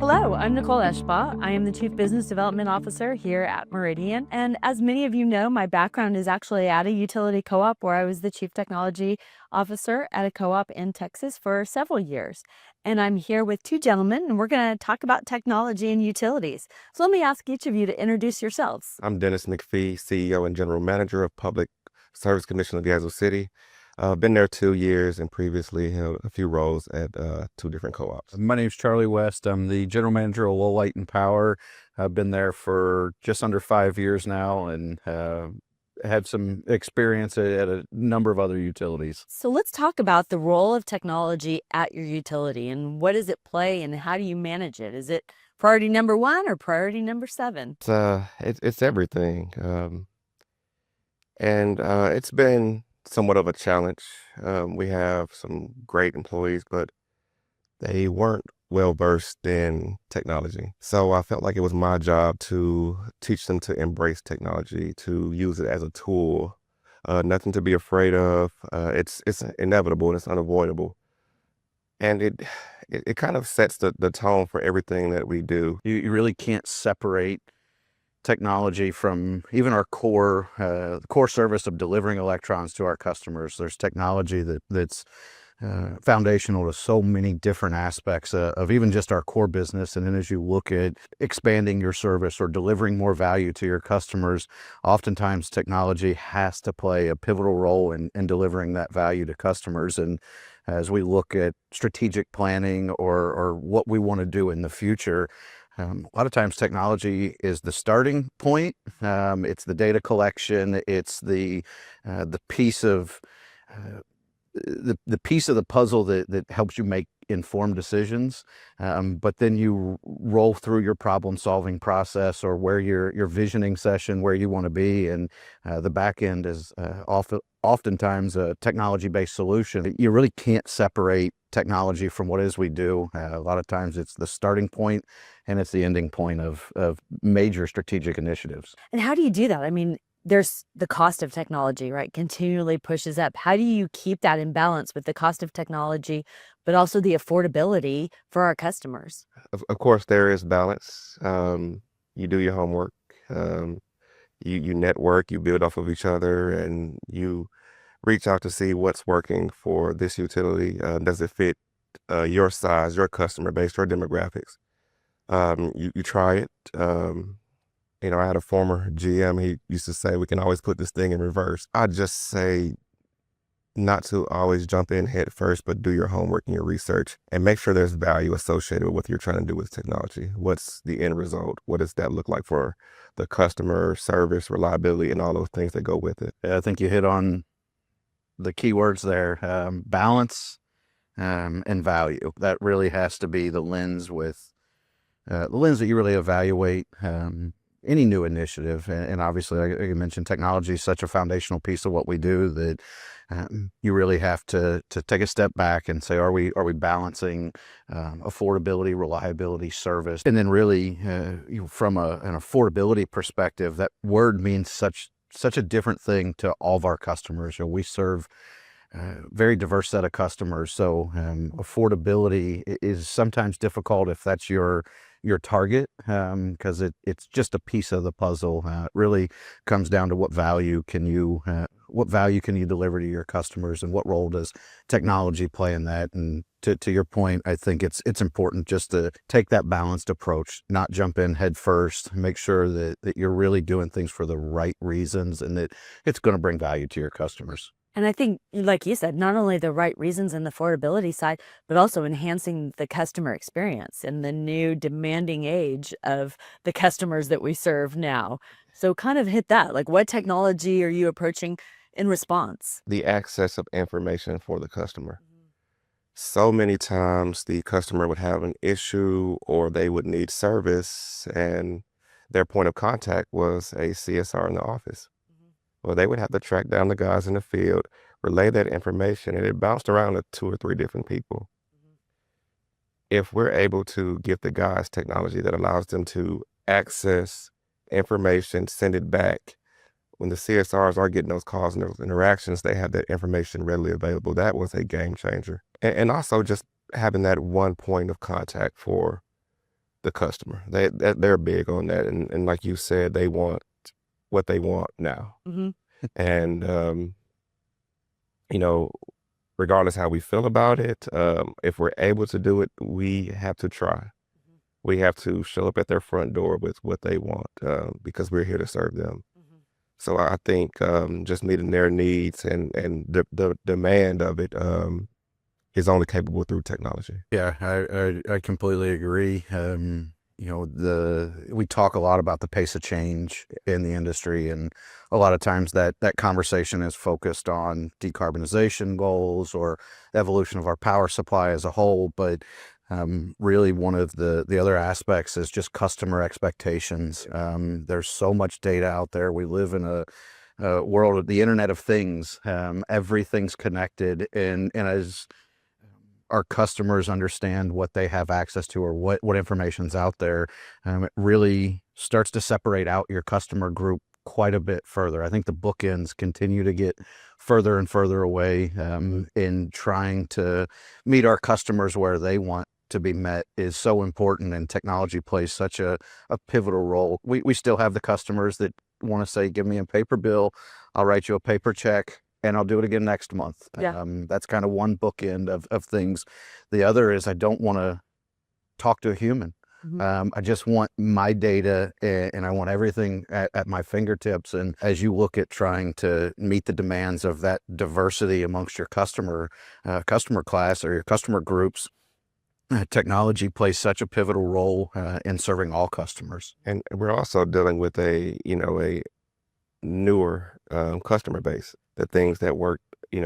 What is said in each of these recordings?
Hello, I'm Nichole Eshbaugh. I am the Chief Business Development Officer here at Meridian. And as many of you know, my background is actually at a utility co-op where I was the Chief Technology Officer at a co-op in Texas for several years. And I'm here with two gentlemen, and we're going to talk about technology and utilities. So let me ask each of you to introduce yourselves. I'm Dennis McPhee, CEO and General Manager of Public Service Commission of Yazoo City. Been there 2 years and previously held a few roles at two different co-ops. My name's Charlie West. I'm the general manager of Lowell Light and Power. I've been there for just under 5 years now and had some experience at a number of other utilities. So let's talk about the role of technology at your utility and what does it play and how do you manage it? Is it priority number 1 or priority number 7? It's everything, and it's been somewhat of a challenge. We have some great employees, but they weren't well versed in technology. So I felt like it was my job to teach them to embrace technology, to use it as a tool, nothing to be afraid of. It's inevitable and it's unavoidable. And it kind of sets the tone for everything that we do. You really can't separate technology from even our core service of delivering electrons to our customers. There's technology that's foundational to so many different aspects of even just our core business. And then as you look at expanding your service or delivering more value to your customers, oftentimes technology has to play a pivotal role in delivering that value to customers. And as we look at strategic planning or what we want to do in the future, a lot of times technology is the starting point. It's the data collection. It's the piece of the piece of the puzzle that helps you make informed decisions. But then you roll through your problem solving process or where your visioning session, where you want to be. And the back end is oftentimes a technology-based solution. You really can't separate technology from what it is we do. A lot of times it's the starting point and it's the ending point of major strategic initiatives. And how do you do that? I mean, there's the cost of technology, right? Continually pushes up. How do you keep that in balance with the cost of technology, but also the affordability for our customers? Of course, there is balance. You do your homework. You network, you build off of each other, and you reach out to see what's working for this utility. Does it fit your size, your customer base, your demographics? You try it. I had a former GM, he used to say, we can always put this thing in reverse. I just say not to always jump in head first, but do your homework and your research and make sure there's value associated with what you're trying to do with technology. What's the end result? What does that look like for the customer, service, reliability, and all those things that go with it? I think you hit on the key words there, balance and value. That really has to be the lens that you really evaluate any new initiative. And obviously, like you mentioned, technology is such a foundational piece of what we do that you really have to take a step back and say, are we balancing affordability, reliability, service? And then really from an affordability perspective, that word means such a different thing to all of our customers. We serve a very diverse set of customers. So affordability is sometimes difficult if that's your target, because it's just a piece of the puzzle. It really comes down to what value can you deliver to your customers, and what role does technology play in that? And to your point, I think it's important just to take that balanced approach, not jump in head first, make sure that you're really doing things for the right reasons and that it's going to bring value to your customers. And I think, like you said, not only the right reasons and the affordability side, but also enhancing the customer experience in the new demanding age of the customers that we serve now. So kind of hit that, like what technology are you approaching in response? The access of information for the customer. So many times the customer would have an issue or they would need service and their point of contact was a CSR in the office. Well, they would have to track down the guys in the field, relay that information, and it bounced around to 2 or 3 different people. If we're able to give the guys technology that allows them to access information, send it back, when the CSRs are getting those calls and those interactions, they have that information readily available. That was a game changer. And also just having that one point of contact for the customer. They're big on that, and like you said, they want what they want now. Hmm. And you know, regardless how we feel about it, if we're able to do it, we have to try. We have to show up at their front door with what they want, because we're here to serve them. So I think just meeting their needs and the demand of it is only capable through technology. Yeah, I completely agree. We talk a lot about the pace of change in the industry, and a lot of times that conversation is focused on decarbonization goals or evolution of our power supply as a whole. But really, one of the other aspects is just customer expectations. There's so much data out there. We live in a world of the Internet of Things. Everything's connected, and as our customers understand what they have access to or what information's out there, it really starts to separate out your customer group quite a bit further. I think the bookends continue to get further and further away, in trying to meet our customers where they want to be met is so important, and technology plays such a pivotal role. We still have the customers that want to say, give me a paper bill, I'll write you a paper check, and I'll do it again next month. Yeah. That's kind of one bookend of things. The other is I don't want to talk to a human. I just want my data, and I want everything at my fingertips. And as you look at trying to meet the demands of that diversity amongst your customer class or your customer groups, technology plays such a pivotal role in serving all customers. And we're also dealing with a newer customer base. The things that worked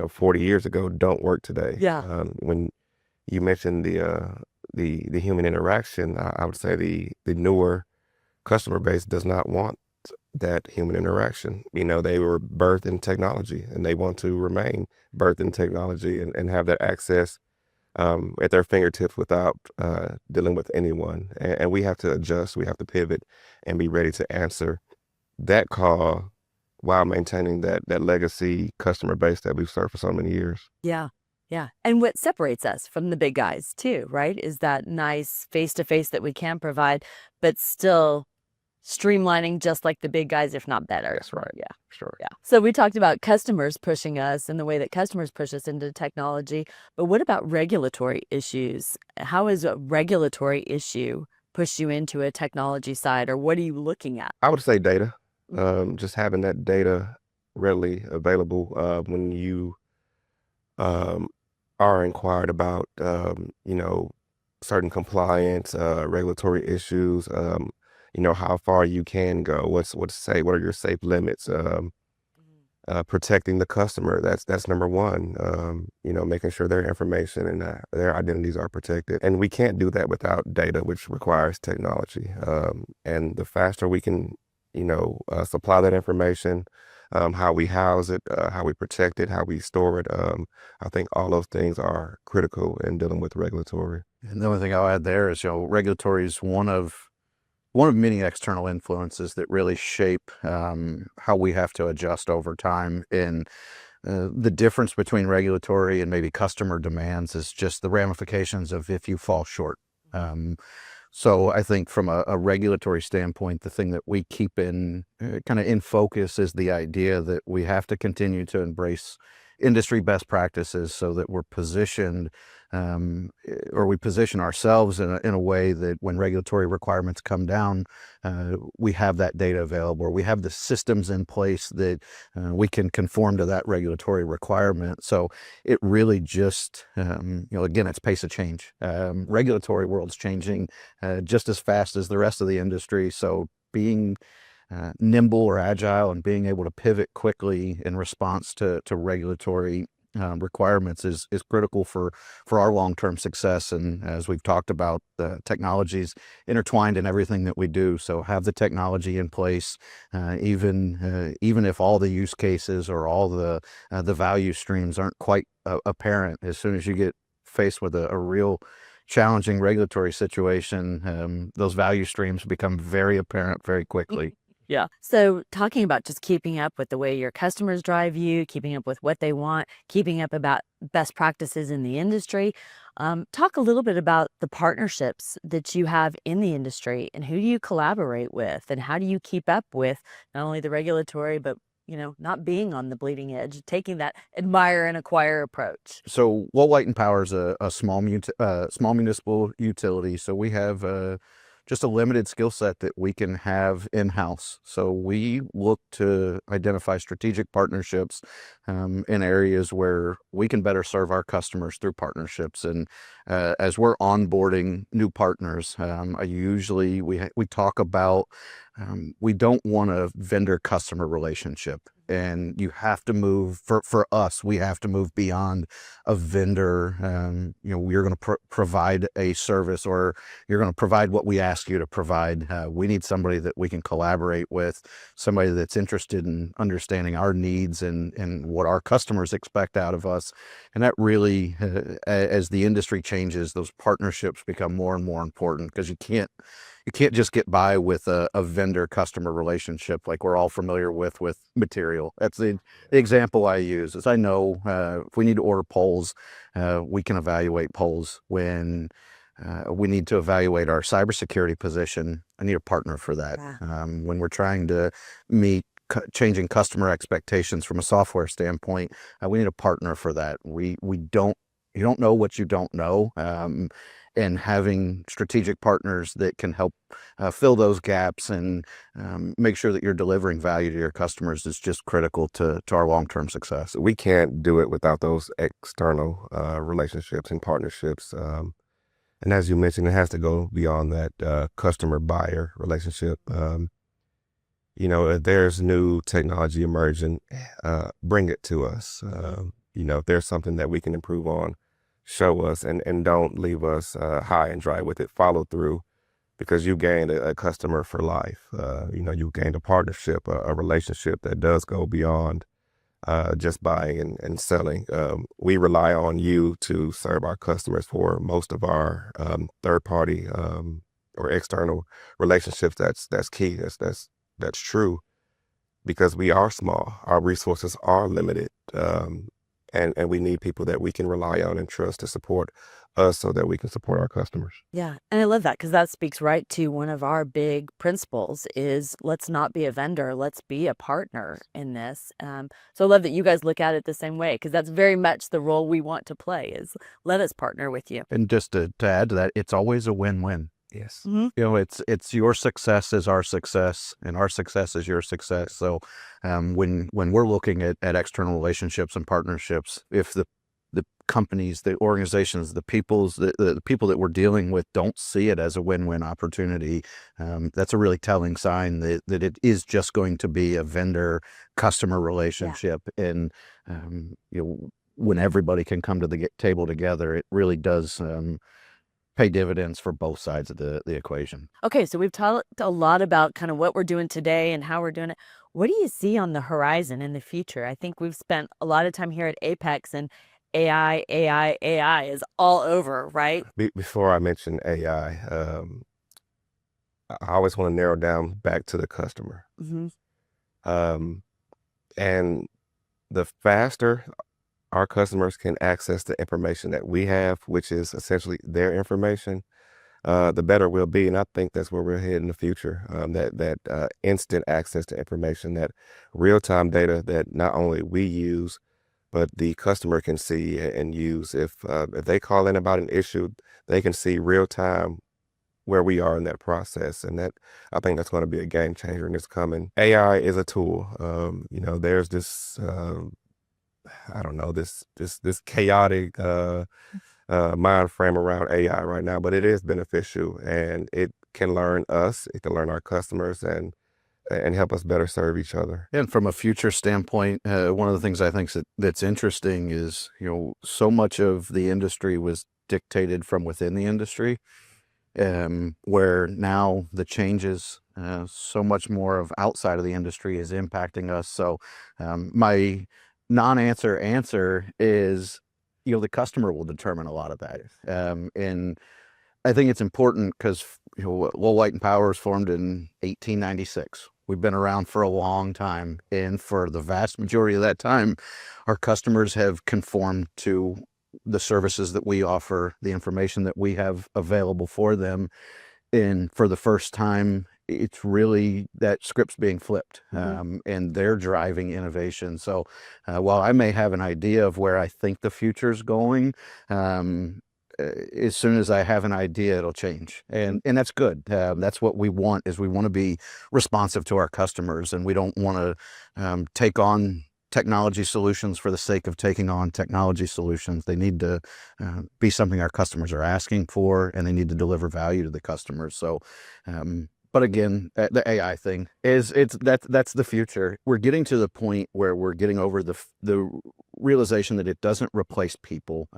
40 years ago don't work today. Yeah. When you mentioned the human interaction, I would say the newer customer base does not want that human interaction. They were birthed in technology, and they want to remain birthed in technology and have that access at their fingertips without dealing with anyone. And we have to adjust, we have to pivot and be ready to answer that call while maintaining that legacy customer base that we've served for so many years. Yeah. Yeah. And what separates us from the big guys too, right, is that nice face-to-face that we can provide, but still streamlining just like the big guys, if not better. That's right. Yeah. Sure. Yeah. So we talked about customers pushing us and the way that customers push us into technology, but what about regulatory issues? How is a regulatory issue push you into a technology side, or what are you looking at? I would say data. Just having that data readily available when you are inquired about, certain compliance, regulatory issues, how far you can go, what are your safe limits, protecting the customer. That's number one. Making sure their information and their identities are protected. And we can't do that without data, which requires technology. And the faster we can supply that information, how we house it, how we protect it, how we store it. I think all those things are critical in dealing with regulatory. And the only thing I'll add there is, regulatory is one of many external influences that really shape how we have to adjust over time. And the difference between regulatory and maybe customer demands is just the ramifications of if you fall short. So I think from a regulatory standpoint, the thing that we keep in kind of in focus is the idea that we have to continue to embrace industry best practices so that we're positioned, or we position ourselves in a way that when regulatory requirements come down, we have that data available, or we have the systems in place that we can conform to that regulatory requirement. So it really just, again, it's pace of change. Regulatory world's changing just as fast as the rest of the industry. So being nimble or agile and being able to pivot quickly in response to regulatory requirements is critical for our long-term success. And as we've talked about, the technology's intertwined in everything that we do. So have the technology in place, even if all the use cases or all the value streams aren't quite apparent. As soon as you get faced with a real challenging regulatory situation, those value streams become very apparent very quickly. Yeah. So talking about just keeping up with the way your customers drive you, keeping up with what they want, keeping up about best practices in the industry. Talk a little bit about the partnerships that you have in the industry and who do you collaborate with and how do you keep up with not only the regulatory, but not being on the bleeding edge, taking that admire and acquire approach. So Lowell Light and Power is a small municipal utility. So we have just a limited skill set that we can have in-house. So we look to identify strategic partnerships in areas where we can better serve our customers through partnerships. And as we're onboarding new partners, we talk about we don't want a vendor-customer relationship. And you have to move, for us, we have to move beyond a vendor. You're going to provide a service, or you're going to provide what we ask you to provide. We need somebody that we can collaborate with, somebody that's interested in understanding our needs and what our customers expect out of us. And that really, as the industry changes, those partnerships become more and more important, because you can't just get by with a vendor customer relationship like we're all familiar with material. That's the example I use. Is I know if we need to order poles, we can evaluate poles. When we need to evaluate our cybersecurity position, I need a partner for that. Yeah. When we're trying to meet changing customer expectations from a software standpoint, we need a partner for that. You don't know what you don't know. And having strategic partners that can help fill those gaps and make sure that you're delivering value to your customers is just critical to our long-term success. We can't do it without those external relationships and partnerships. And as you mentioned, it has to go beyond that customer-buyer relationship. If there's new technology emerging, bring it to us. If there's something that we can improve on, show us, and don't leave us high and dry with it. Follow through, because you gained a customer for life. You gained a partnership, a relationship that does go beyond just buying and selling. We rely on you to serve our customers for most of our third party or external relationships. That's key. That's true, because we are small. Our resources are limited. And we need people that we can rely on and trust to support us so that we can support our customers. Yeah. And I love that, because that speaks right to one of our big principles is let's not be a vendor. Let's be a partner in this. So I love that you guys look at it the same way, because that's very much the role we want to play is let us partner with you. And just to add to that, it's always a win-win. Yes. Mm-hmm. It's your success is our success, and our success is your success. So when we're looking at external relationships and partnerships, if the companies, the organizations, the people that we're dealing with don't see it as a win-win opportunity, that's a really telling sign that it is just going to be a vendor customer relationship. Yeah. And when everybody can come to the table together, it really does pay dividends for both sides of the equation. Okay, so we've talked a lot about kind of what we're doing today and how we're doing it. What do you see on the horizon in the future? I think we've spent a lot of time here at Apex, and AI is all over, right? Before I mention AI, I always want to narrow down back to the customer. Mm-hmm. And the faster our customers can access the information that we have, which is essentially their information, the better we'll be. And I think that's where we're headed in the future. That instant access to information, that real-time data that not only we use, but the customer can see and use. If they call in about an issue, they can see real-time where we are in that process. And that, I think that's going to be a game changer, and it's coming. AI is a tool. There's this I don't know, this chaotic mind frame around AI right now, but it is beneficial, and it can learn us, it can learn our customers, and help us better serve each other. And from a future standpoint, one of the things I think that's interesting is, so much of the industry was dictated from within the industry, where now the changes, so much more of outside of the industry is impacting us. So my answer is, the customer will determine a lot of that. And I think it's important because, Lowell Light & Power was formed in 1896. We've been around for a long time, and for the vast majority of that time, our customers have conformed to the services that we offer, the information that we have available for them. And for the first time, it's really that script's being flipped, and they're driving innovation. So while I may have an idea of where I think the future's going, as soon as I have an idea, it'll change, and that's good. That's what we want. Is we want to be responsive to our customers, and we don't want to take on technology solutions for the sake of taking on technology solutions. They need to be something our customers are asking for, and they need to deliver value to the customers. So, but again, the AI thing that's the future. We're getting to the point where we're getting over the realization that it doesn't replace people.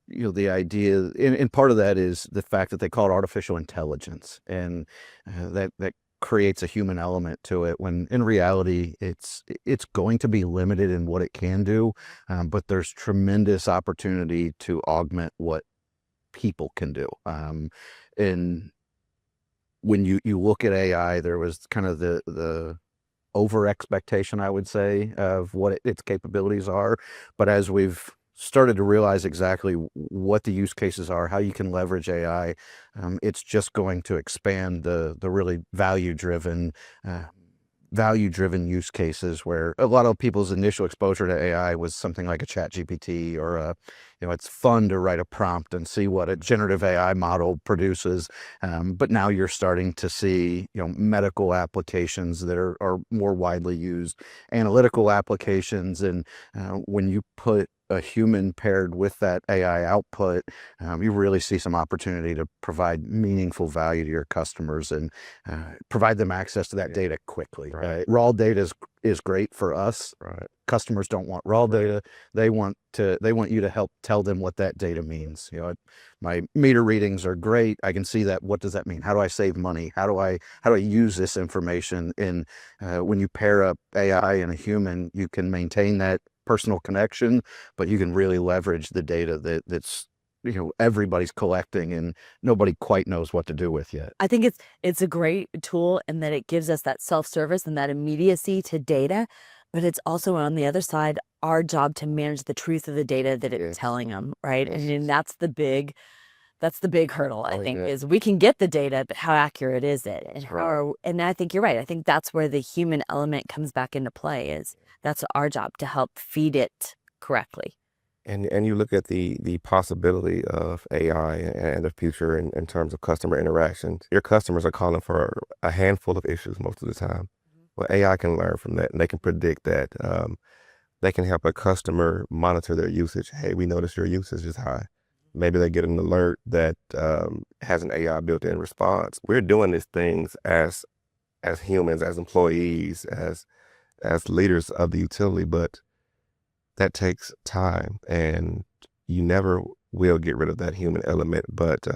The idea, and part of that is the fact that they call it artificial intelligence, and that creates a human element to it, when in reality it's going to be limited in what it can do, but there's tremendous opportunity to augment what people can do. And when you look at AI, there was kind of the over expectation, I would say, of what its capabilities are, but as we've started to realize exactly what the use cases are, how you can leverage AI, it's just going to expand the really value-driven use cases, where a lot of people's initial exposure to AI was something like a ChatGPT, or it's fun to write a prompt and see what a generative AI model produces. But now you're starting to see, medical applications that are more widely used, analytical applications. And when you put a human paired with that AI output, you really see some opportunity to provide meaningful value to your customers, and provide them access to that data quickly. Right. Raw data is great for us. Right. Customers don't want raw data. They want you to help tell them what that data means. My meter readings are great. I can see that. What does that mean? How do I save money? How do I use this information? And when you pair up AI and a human, you can maintain that personal connection, but you can really leverage the data that's everybody's collecting and nobody quite knows what to do with yet. I think it's a great tool in that it gives us that self-service and that immediacy to data, but it's also, on the other side, our job to manage the truth of the data that it's telling them, right? And that's the big hurdle, I think, is we can get the data, but how accurate is it? And and I think you're right. I think that's where the human element comes back into play. Is that's our job to help feed it correctly. And you look at the possibility of AI and the future in terms of customer interactions. Your customers are calling for a handful of issues most of the time. Well, AI can learn from that, and they can predict that. They can help a customer monitor their usage. Hey, we notice your usage is high. Maybe they get an alert that has an AI built-in response. We're doing these things as humans, as employees, as leaders of the utility, but that takes time, and you never will get rid of that human element. But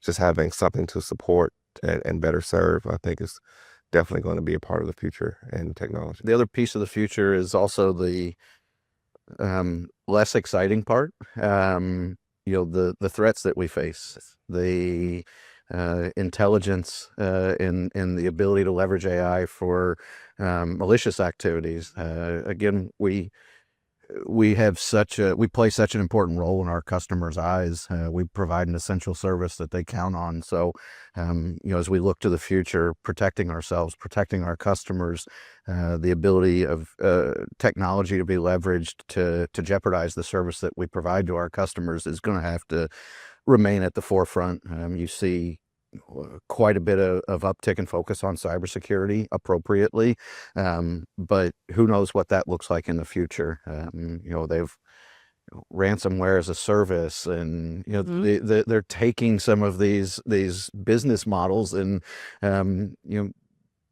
just having something to support and better serve, I think, is definitely going to be a part of the future and technology. The other piece of the future is also the less exciting part. The threats that we face, the intelligence and the ability to leverage AI for malicious activities. Again, we play such an important role in our customers' eyes. We provide an essential service that they count on. So, as we look to the future, protecting ourselves, protecting our customers, the ability of technology to be leveraged to jeopardize the service that we provide to our customers is going to have to remain at the forefront. You see quite a bit of uptick and focus on cybersecurity appropriately, but who knows what that looks like in the future. They've ransomware as a service, and they're taking some of these business models and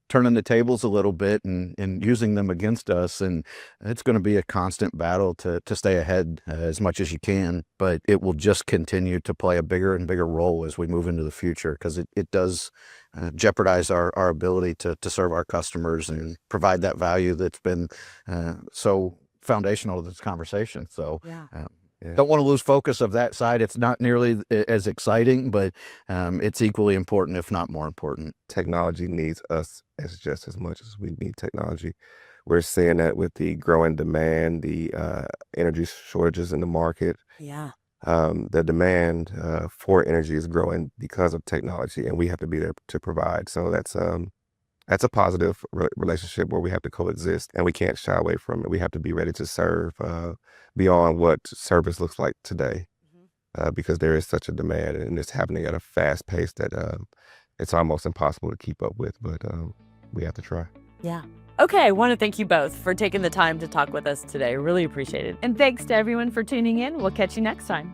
turning the tables a little bit and using them against us. And it's going to be a constant battle to stay ahead as much as you can, but it will just continue to play a bigger and bigger role as we move into the future, because it does jeopardize our ability to serve our customers and provide that value that's been so foundational to this conversation. So Yeah. Don't want to lose focus of that side. It's not nearly as exciting, but it's equally important, if not more important. Technology needs us as just as much as we need technology. We're seeing that with the growing demand, the energy shortages in the market. Yeah. The demand for energy is growing because of technology, and we have to be there to provide. So that's a positive relationship where we have to coexist, and we can't shy away from it. We have to be ready to serve beyond what service looks like today, because there is such a demand, and it's happening at a fast pace that it's almost impossible to keep up with. But we have to try. Yeah. Okay, I want to thank you both for taking the time to talk with us today. Really appreciate it. And thanks to everyone for tuning in. We'll catch you next time.